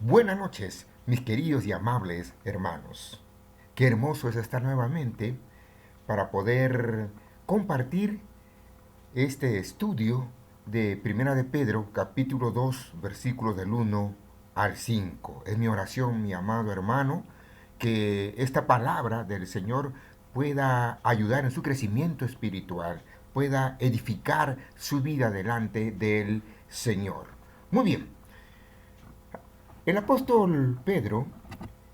Buenas noches, mis queridos y amables hermanos. Qué hermoso es estar nuevamente para poder compartir este estudio de Primera de Pedro, capítulo 2, versículos del 1 al 5. Es mi oración, mi amado hermano, que esta palabra del Señor pueda ayudar en su crecimiento espiritual, pueda edificar su vida delante del Señor. Muy bien, el apóstol Pedro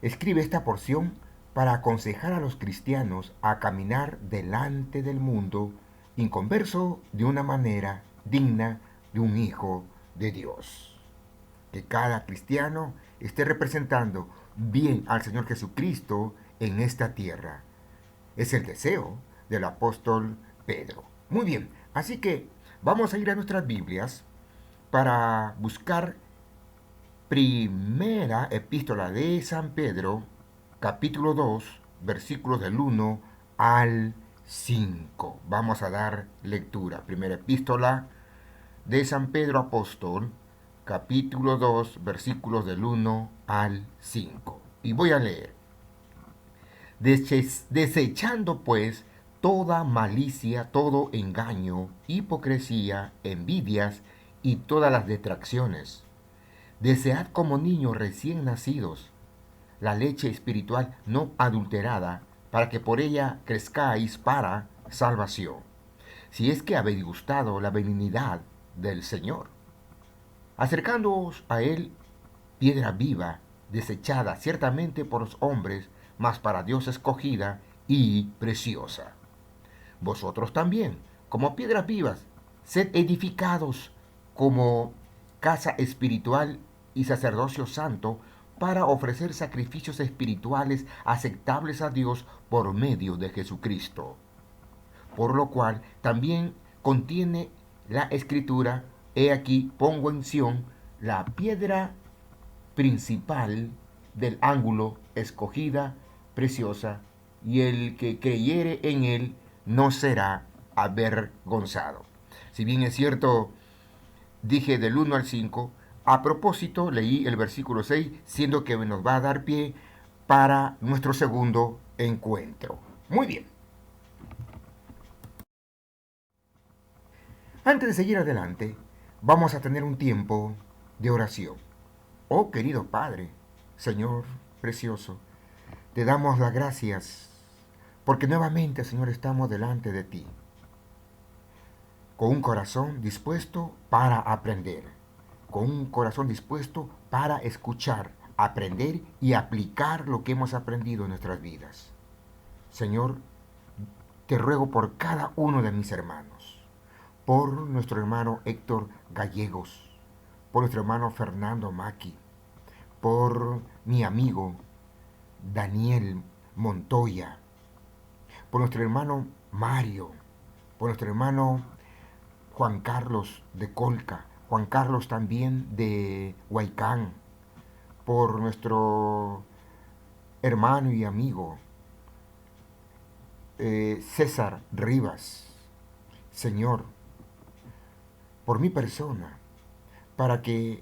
escribe esta porción para aconsejar a los cristianos a caminar delante del mundo inconverso de una manera digna de un hijo de Dios. Que cada cristiano esté representando bien al Señor Jesucristo en esta tierra. Es el deseo del apóstol Pedro. Muy bien, así que vamos a ir a nuestras Biblias para buscar Primera epístola de San Pedro, capítulo 2, versículos del 1 al 5. Vamos a dar lectura. Primera epístola de San Pedro Apóstol, capítulo 2, versículos del 1 al 5. Y voy a leer. Desechando pues toda malicia, todo engaño, hipocresía, envidias y todas las detracciones. Desead como niños recién nacidos la leche espiritual no adulterada, para que por ella crezcáis para salvación, si es que habéis gustado la benignidad del Señor, acercándoos a Él, piedra viva, desechada ciertamente por los hombres, mas para Dios escogida y preciosa. Vosotros también, como piedras vivas, sed edificados como casa espiritual y sacerdocio santo para ofrecer sacrificios espirituales aceptables a Dios por medio de Jesucristo. Por lo cual también contiene la escritura: he aquí pongo en Sión la piedra principal del ángulo, escogida, preciosa, y el que creyere en él no será avergonzado. Si bien es cierto, dije del 1 al 5, a propósito leí el versículo 6, siendo que nos va a dar pie para nuestro segundo encuentro. Muy bien, antes de seguir adelante, vamos a tener un tiempo de oración. Oh querido Padre, Señor precioso, te damos las gracias porque nuevamente, Señor, estamos delante de ti, con un corazón dispuesto para aprender, con un corazón dispuesto para escuchar, aprender y aplicar lo que hemos aprendido en nuestras vidas. Señor, te ruego por cada uno de mis hermanos, por nuestro hermano Héctor Gallegos, por nuestro hermano Fernando Maki, por mi amigo Daniel Montoya, por nuestro hermano Mario, por nuestro hermano Juan Carlos de Colca, Juan Carlos también de Huaycán, por nuestro hermano y amigo César Rivas. Señor, por mi persona, para que,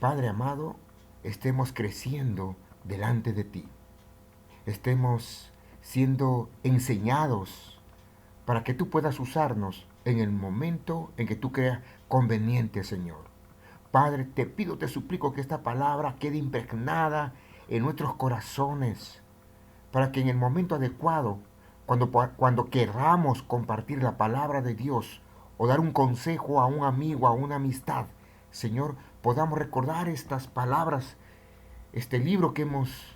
Padre amado, estemos creciendo delante de ti, estemos siendo enseñados para que tú puedas usarnos en el momento en que tú creas conveniente, Señor. Padre, te pido, te suplico que esta palabra quede impregnada en nuestros corazones, para que en el momento adecuado, cuando queramos compartir la palabra de Dios o dar un consejo a un amigo, a una amistad, Señor, podamos recordar estas palabras, este libro que hemos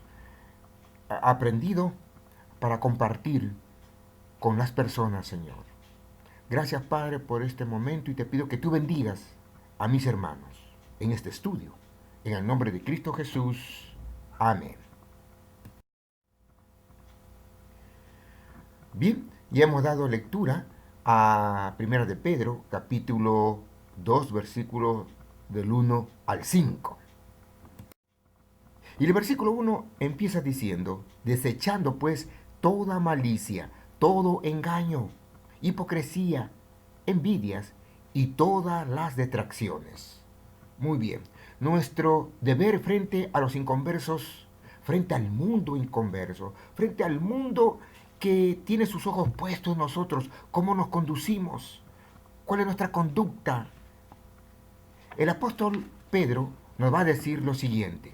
aprendido para compartir con las personas, Señor. Gracias, Padre, por este momento y te pido que tú bendigas a mis hermanos en este estudio. En el nombre de Cristo Jesús. Amén. Bien, ya hemos dado lectura a Primera de Pedro, capítulo 2, versículos del 1 al 5. Y el versículo 1 empieza diciendo: desechando pues toda malicia, todo engaño, hipocresía, envidias y todas las detracciones. Muy bien. Nuestro deber frente a los inconversos, frente al mundo inconverso, frente al mundo que tiene sus ojos puestos en nosotros, cómo nos conducimos, cuál es nuestra conducta. El apóstol Pedro nos va a decir lo siguiente.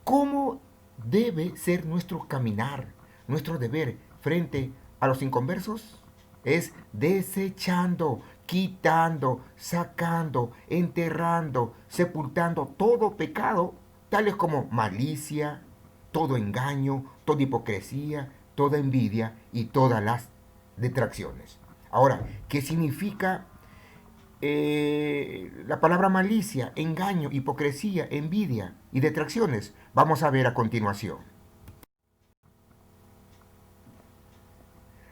¿Cómo debe ser nuestro caminar, nuestro deber frente a los inconversos? Es desechando, quitando, sacando, enterrando, sepultando todo pecado, tales como malicia, todo engaño, toda hipocresía, toda envidia y todas las detracciones. Ahora, ¿qué significa la palabra malicia, engaño, hipocresía, envidia y detracciones? Vamos a ver a continuación.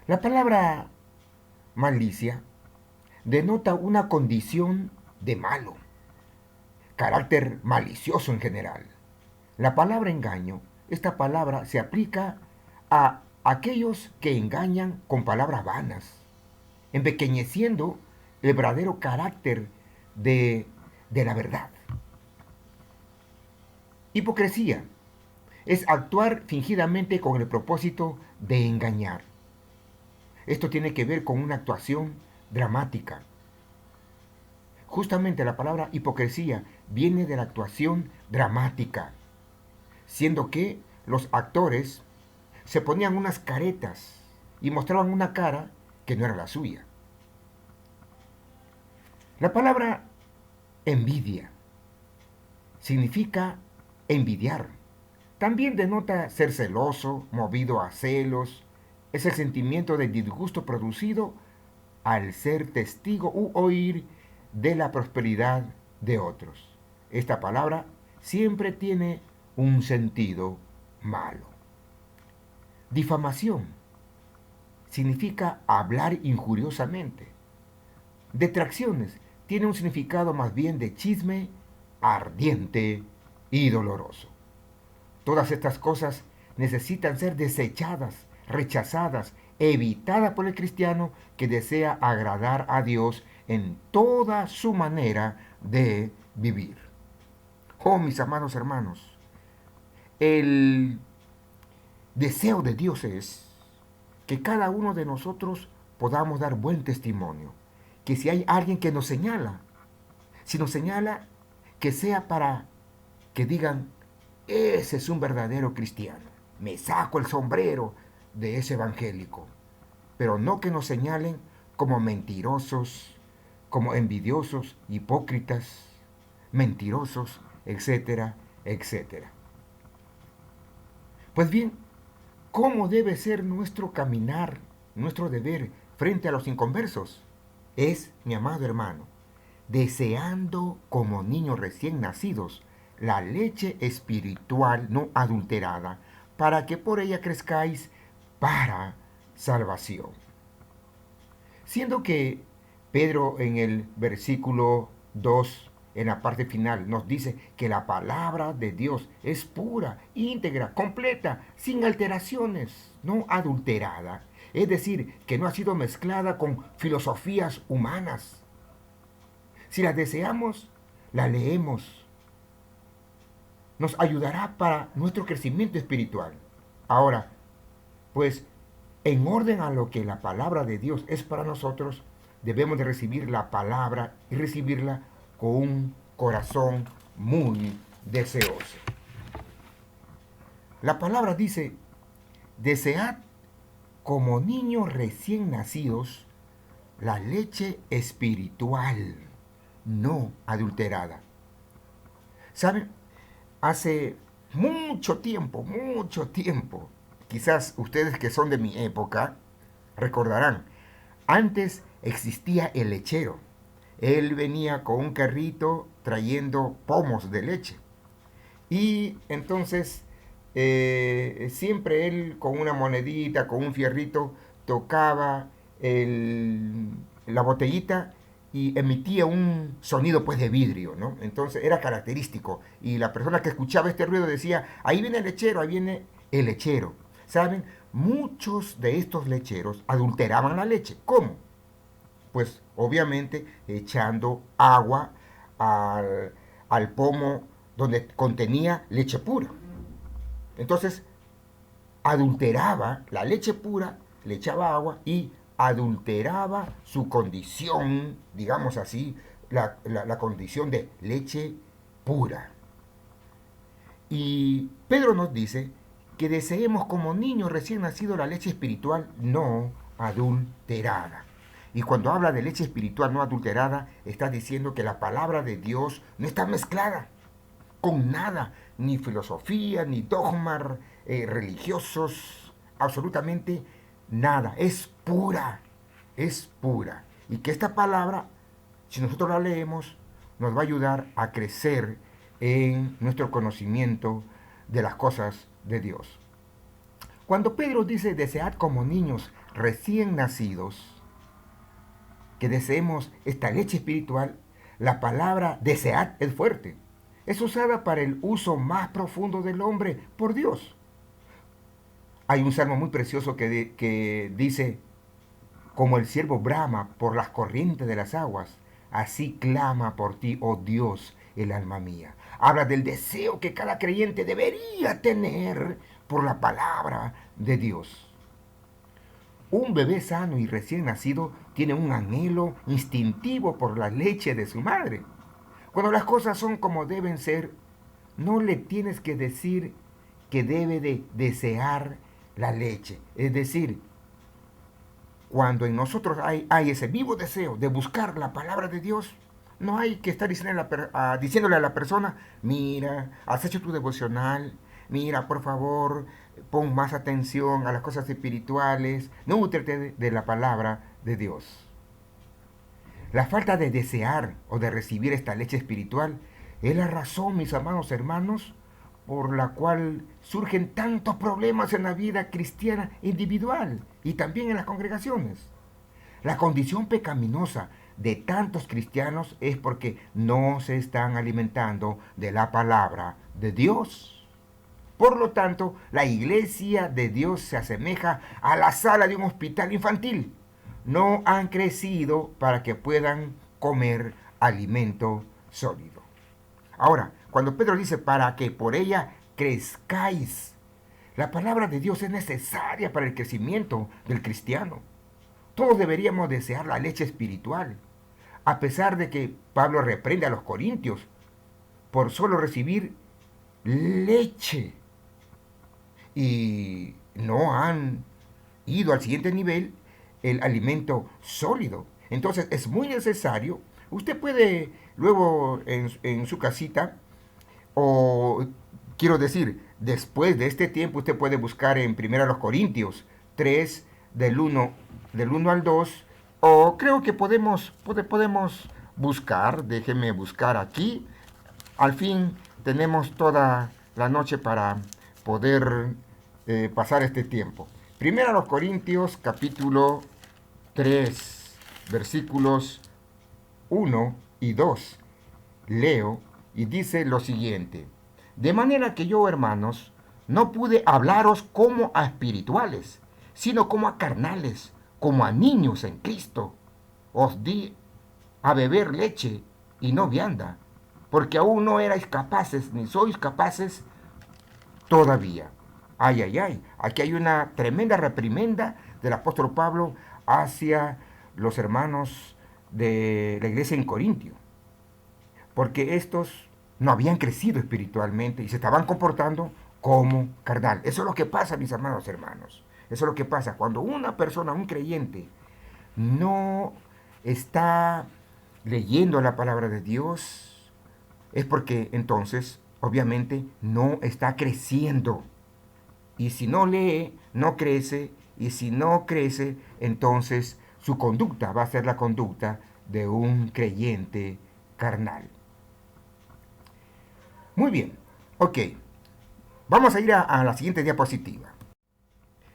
La palabra malicia denota una condición de malo, carácter malicioso en general. La palabra engaño, esta palabra se aplica a aquellos que engañan con palabras vanas, empequeñeciendo el verdadero carácter de la verdad. Hipocresía es actuar fingidamente con el propósito de engañar. Esto tiene que ver con una actuación dramática. Justamente la palabra hipocresía viene de la actuación dramática, siendo que los actores se ponían unas caretas y mostraban una cara que no era la suya. La palabra envidia significa envidiar. También denota ser celoso, movido a celos. Es el sentimiento de disgusto producido al ser testigo u oír de la prosperidad de otros. Esta palabra siempre tiene un sentido malo. Difamación significa hablar injuriosamente. Detracciones tiene un significado más bien de chisme ardiente y doloroso. Todas estas cosas necesitan ser desechadas, rechazadas, evitadas por el cristiano que desea agradar a Dios en toda su manera de vivir. Oh, mis amados hermanos, el deseo de Dios es que cada uno de nosotros podamos dar buen testimonio. Que si hay alguien que nos señala, si nos señala, que sea para que digan, ese es un verdadero cristiano. Me saco el sombrero de ese evangélico. Pero no que nos señalen como mentirosos, como envidiosos, hipócritas, mentirosos, etcétera, etcétera. Pues bien, ¿cómo debe ser nuestro caminar, nuestro deber frente a los inconversos? Es, mi amado hermano, deseando como niños recién nacidos la leche espiritual no adulterada, para que por ella crezcáis para salvación. Siendo que Pedro en el versículo 2, en la parte final, nos dice que la palabra de Dios es pura, íntegra, completa, sin alteraciones, no adulterada. Es decir, que no ha sido mezclada con filosofías humanas. Si la deseamos, la leemos. Nos ayudará para nuestro crecimiento espiritual. Ahora, pues, en orden a lo que la palabra de Dios es para nosotros, debemos de recibir la palabra y recibirla con un corazón muy deseoso. La palabra dice, desead como niños recién nacidos la leche espiritual, no adulterada. ¿Saben? Hace mucho tiempo, quizás ustedes que son de mi época recordarán, antes existía el lechero. Él venía con un carrito trayendo pomos de leche. Y entonces siempre él con una monedita, con un fierrito, tocaba la botellita y emitía un sonido pues de vidrio, ¿no? Entonces era característico. Y la persona que escuchaba este ruido decía, ahí viene el lechero, ahí viene el lechero. ¿Saben? Muchos de estos lecheros adulteraban la leche. ¿Cómo? Pues obviamente echando agua al pomo donde contenía leche pura. Entonces, adulteraba la leche pura, le echaba agua y adulteraba su condición, digamos así, la condición de leche pura. Y Pedro nos dice que deseemos como niños recién nacidos la leche espiritual no adulterada. Y cuando habla de leche espiritual no adulterada, está diciendo que la palabra de Dios no está mezclada con nada, ni filosofía, ni dogmas religiosos, absolutamente nada. Es pura, es pura. Y que esta palabra, si nosotros la leemos, nos va a ayudar a crecer en nuestro conocimiento de las cosas de Dios. Cuando Pedro dice desead como niños recién nacidos, que deseemos esta leche espiritual, la palabra desead es fuerte. Es usada para el uso más profundo del hombre por Dios. Hay un salmo muy precioso que dice, como el siervo brama por las corrientes de las aguas, así clama por ti, oh Dios, el alma mía. Habla del deseo que cada creyente debería tener por la palabra de Dios. Un bebé sano y recién nacido tiene un anhelo instintivo por la leche de su madre. Cuando las cosas son como deben ser, no le tienes que decir que debe de desear la leche. Es decir, cuando en nosotros hay ese vivo deseo de buscar la palabra de Dios, no hay que estar diciéndole a la persona, mira, has hecho tu devocional, mira, por favor, pon más atención a las cosas espirituales, nútrete de la palabra de Dios. La falta de desear o de recibir esta leche espiritual es la razón, mis amados hermanos, por la cual surgen tantos problemas en la vida cristiana individual y también en las congregaciones. La condición pecaminosa de tantos cristianos es porque no se están alimentando de la palabra de Dios. Por lo tanto, la iglesia de Dios se asemeja a la sala de un hospital infantil. No han crecido para que puedan comer alimento sólido. Ahora, cuando Pedro dice para que por ella crezcáis, la palabra de Dios es necesaria para el crecimiento del cristiano. Todos deberíamos desear la leche espiritual, a pesar de que Pablo reprende a los corintios por solo recibir leche y no han ido al siguiente nivel, el alimento sólido. Entonces es muy necesario. Usted puede luego en su casita, o quiero decir, después de este tiempo, usted puede buscar en 1 Corintios 3, del 1 al 2, o creo que podemos buscar, déjeme buscar aquí. Al fin tenemos toda la noche para poder pasar este tiempo. 1 Corintios capítulo 3, versículos 1 y 2. Leo y dice lo siguiente. De manera que yo, hermanos, no pude hablaros como a espirituales, sino como a carnales, como a niños en Cristo. Os di a beber leche y no vianda, porque aún no erais capaces, ni sois capaces todavía. Ay, ay, ay. Aquí hay una tremenda reprimenda del apóstol Pablo hacia los hermanos de la iglesia en Corintio. Porque estos no habían crecido espiritualmente y se estaban comportando como carnal. Eso es lo que pasa, mis amados hermanos. Eso es lo que pasa cuando una persona, un creyente, no está leyendo la palabra de Dios, es porque entonces, obviamente, no está creciendo. Y si no lee, no crece. Y si no crece, entonces su conducta va a ser la conducta de un creyente carnal. Muy bien, ok. Vamos a ir a la siguiente diapositiva.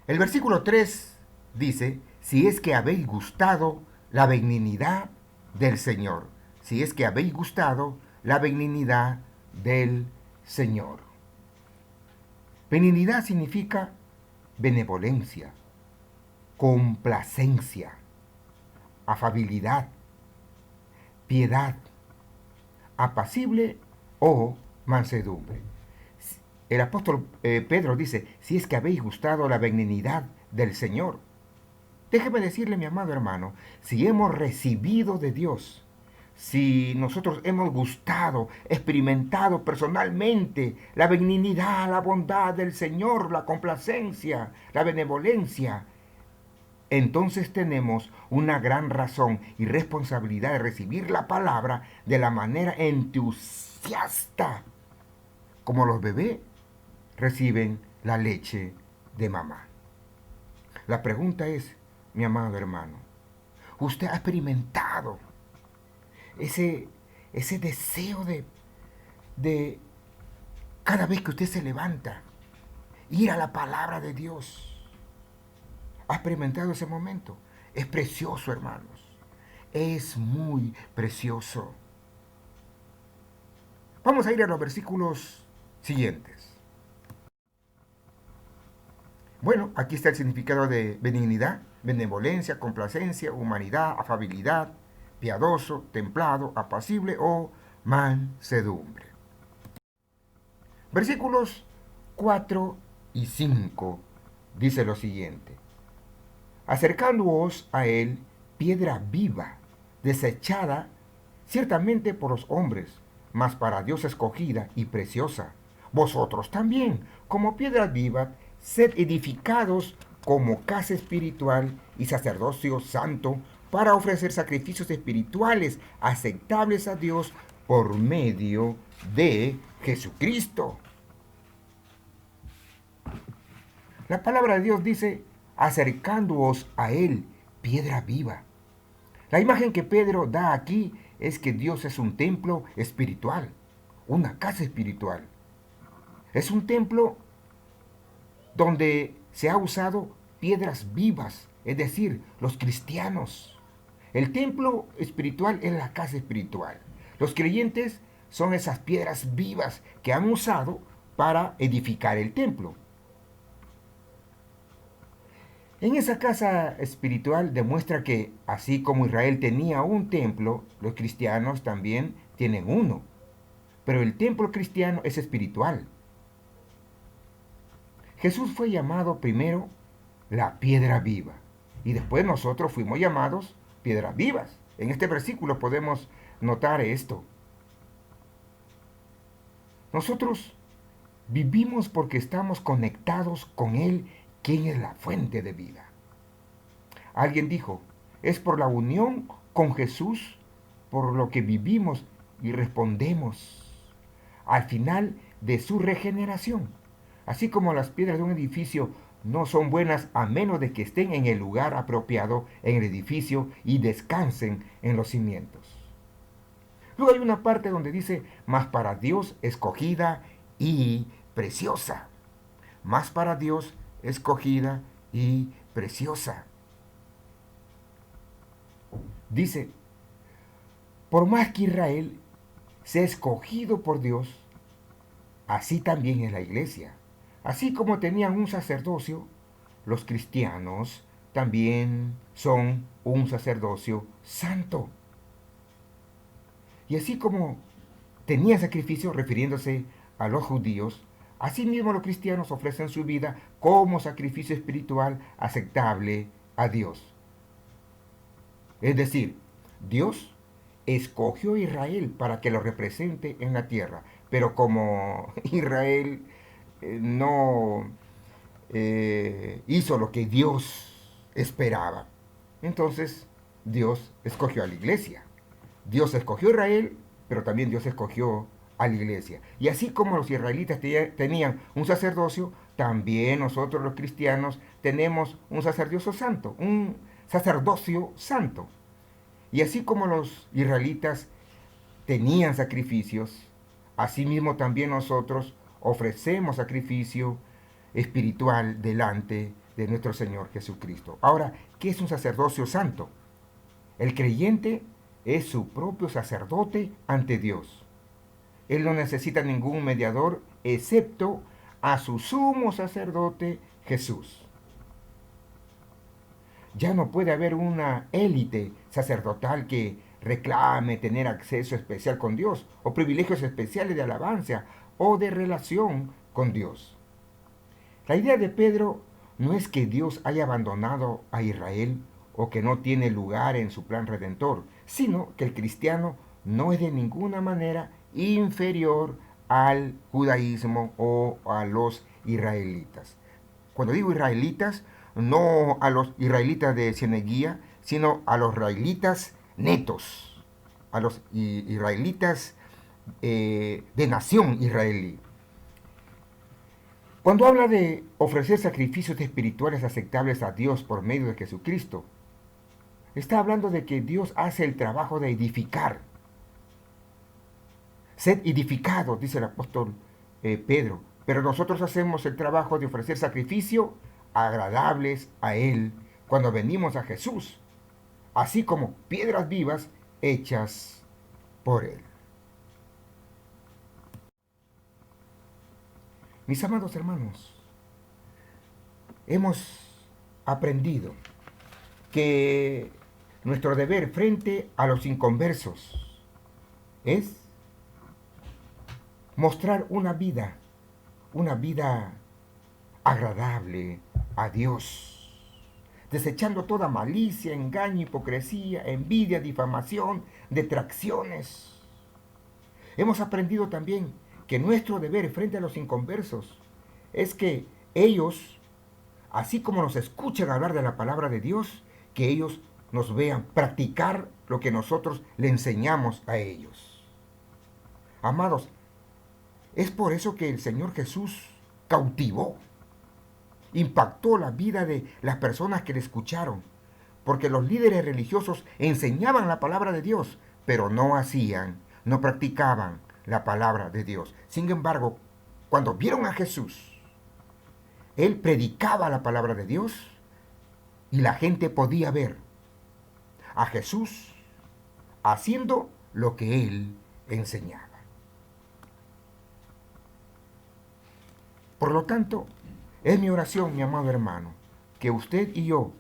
El versículo 3 dice, si es que habéis gustado la benignidad del Señor. Si es que habéis gustado la benignidad del Señor. Benignidad significa benevolencia, complacencia, afabilidad, piedad, apacible o mansedumbre. El apóstol Pedro dice, si es que habéis gustado la benignidad del Señor. Déjeme decirle, mi amado hermano, si hemos recibido de Dios, si nosotros hemos gustado, experimentado personalmente la benignidad, la bondad del Señor, la complacencia, la benevolencia, entonces tenemos una gran razón y responsabilidad de recibir la palabra de la manera entusiasta, como los bebés reciben la leche de mamá. La pregunta es, mi amado hermano, ¿usted ha experimentado ese deseo de cada vez que usted se levanta, ir a la palabra de Dios? ¿Ha experimentado ese momento? Es precioso, hermanos. Es muy precioso. Vamos a ir a los versículos siguientes. Bueno, aquí está el significado de benignidad, benevolencia, complacencia, humanidad, afabilidad, piadoso, templado, apacible o mansedumbre. Versículos 4 y 5 dice lo siguiente. Acercándoos a él, piedra viva, desechada ciertamente por los hombres, mas para Dios escogida y preciosa. Vosotros también, como piedras vivas, sed edificados como casa espiritual y sacerdocio santo para ofrecer sacrificios espirituales aceptables a Dios por medio de Jesucristo. La palabra de Dios dice, acercándoos a Él, piedra viva. La imagen que Pedro da aquí es que Dios es un templo espiritual, una casa espiritual. Es un templo donde se ha usado piedras vivas, es decir, los cristianos. El templo espiritual es la casa espiritual. Los creyentes son esas piedras vivas que han usado para edificar el templo. En esa casa espiritual demuestra que, así como Israel tenía un templo, los cristianos también tienen uno. Pero el templo cristiano es espiritual. Jesús fue llamado primero la piedra viva. Y después nosotros fuimos llamados piedras vivas. En este versículo podemos notar esto. Nosotros vivimos porque estamos conectados con Él, quien es la fuente de vida. Alguien dijo, es por la unión con Jesús por lo que vivimos y respondemos al final de su regeneración. Así como las piedras de un edificio no son buenas a menos de que estén en el lugar apropiado en el edificio y descansen en los cimientos. Luego hay una parte donde dice, mas para Dios escogida y preciosa. Más para Dios escogida y preciosa. Dice, por más que Israel sea escogido por Dios, así también es la iglesia. Así como tenían un sacerdocio, los cristianos también son un sacerdocio santo. Y así como tenían sacrificio, refiriéndose a los judíos, asimismo los cristianos ofrecen su vida como sacrificio espiritual aceptable a Dios. Es decir, Dios escogió a Israel para que lo represente en la tierra, pero como Israel no hizo lo que Dios esperaba, entonces Dios escogió a la iglesia. Dios escogió a Israel, pero también Dios escogió a la iglesia. Y así como los israelitas tenían un sacerdocio, también nosotros los cristianos tenemos un sacerdocio santo, un sacerdocio santo. Y así como los israelitas tenían sacrificios, asimismo también nosotros ofrecemos sacrificio espiritual delante de nuestro Señor Jesucristo. Ahora, ¿qué es un sacerdocio santo? El creyente es su propio sacerdote ante Dios. Él no necesita ningún mediador excepto a su sumo sacerdote Jesús. Ya no puede haber una élite sacerdotal que reclame tener acceso especial con Dios o privilegios especiales de alabanza o de relación con Dios. La idea de Pedro no es que Dios haya abandonado a Israel o que no tiene lugar en su plan redentor, sino que el cristiano no es de ninguna manera inferior al judaísmo o a los israelitas. Cuando digo israelitas, no a los israelitas de Cieneguía, sino a los israelitas netos, a los israelitas de nación israelí. Cuando habla de ofrecer sacrificios espirituales aceptables a Dios por medio de Jesucristo, está hablando de que Dios hace el trabajo de edificar. Sed edificados, dice el apóstol Pedro, pero nosotros hacemos el trabajo de ofrecer sacrificios agradables a Él cuando venimos a Jesús, así como piedras vivas hechas por Él. Mis amados hermanos, hemos aprendido que nuestro deber frente a los inconversos es mostrar una vida agradable a Dios, desechando toda malicia, engaño, hipocresía, envidia, difamación, detracciones. Hemos aprendido también que nuestro deber frente a los inconversos es que ellos, así como nos escuchan hablar de la palabra de Dios, que ellos nos vean practicar lo que nosotros le enseñamos a ellos. Amados, es por eso que el Señor Jesús cautivó, impactó la vida de las personas que le escucharon, porque los líderes religiosos enseñaban la palabra de Dios, pero no hacían, no practicaban la palabra de Dios. Sin embargo, cuando vieron a Jesús, Él predicaba la palabra de Dios y la gente podía ver a Jesús haciendo lo que Él enseñaba. Por lo tanto, es mi oración, mi amado hermano, que usted y yo,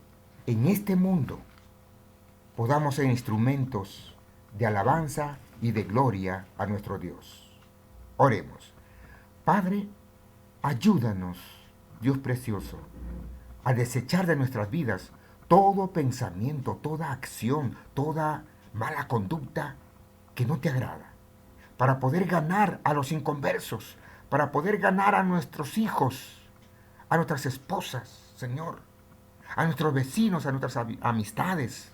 en este mundo, podamos ser instrumentos de alabanza y de gloria a nuestro Dios. Oremos. Padre, ayúdanos, Dios precioso, a desechar de nuestras vidas todo pensamiento, toda acción, toda mala conducta que no te agrada, para poder ganar a los inconversos, para poder ganar a nuestros hijos, a nuestras esposas, Señor, a nuestros vecinos, a nuestras amistades.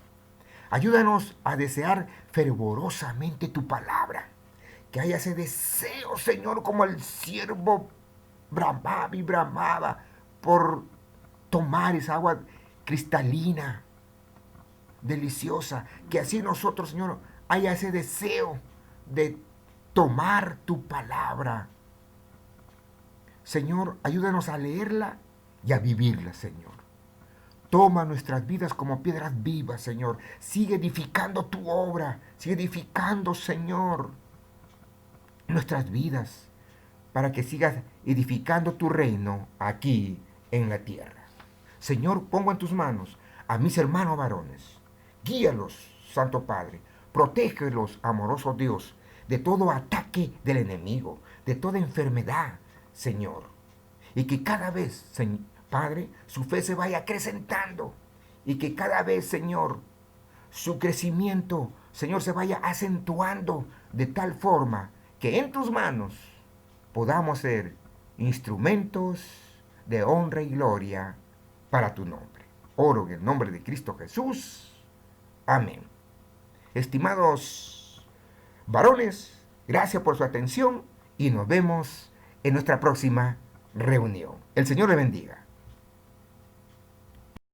Ayúdanos a desear fervorosamente tu palabra, que haya ese deseo, Señor, como el siervo bramaba y bramaba por tomar esa agua cristalina, deliciosa, que así nosotros, Señor, haya ese deseo de tomar tu palabra. Señor, ayúdanos a leerla y a vivirla, Señor. Toma nuestras vidas como piedras vivas, Señor. Sigue edificando tu obra. Sigue edificando, Señor, nuestras vidas, para que sigas edificando tu reino aquí en la tierra. Señor, pongo en tus manos a mis hermanos varones. Guíalos, Santo Padre. Protégelos, amoroso Dios, de todo ataque del enemigo, de toda enfermedad, Señor. Y que cada vez, Padre, su fe se vaya acrecentando. Y que cada vez, Señor, su crecimiento, Señor, se vaya acentuando de tal forma que en tus manos podamos ser instrumentos de honra y gloria para tu nombre. Oro en el nombre de Cristo Jesús. Amén. Estimados varones, gracias por su atención y nos vemos en nuestra próxima reunión. El Señor le bendiga.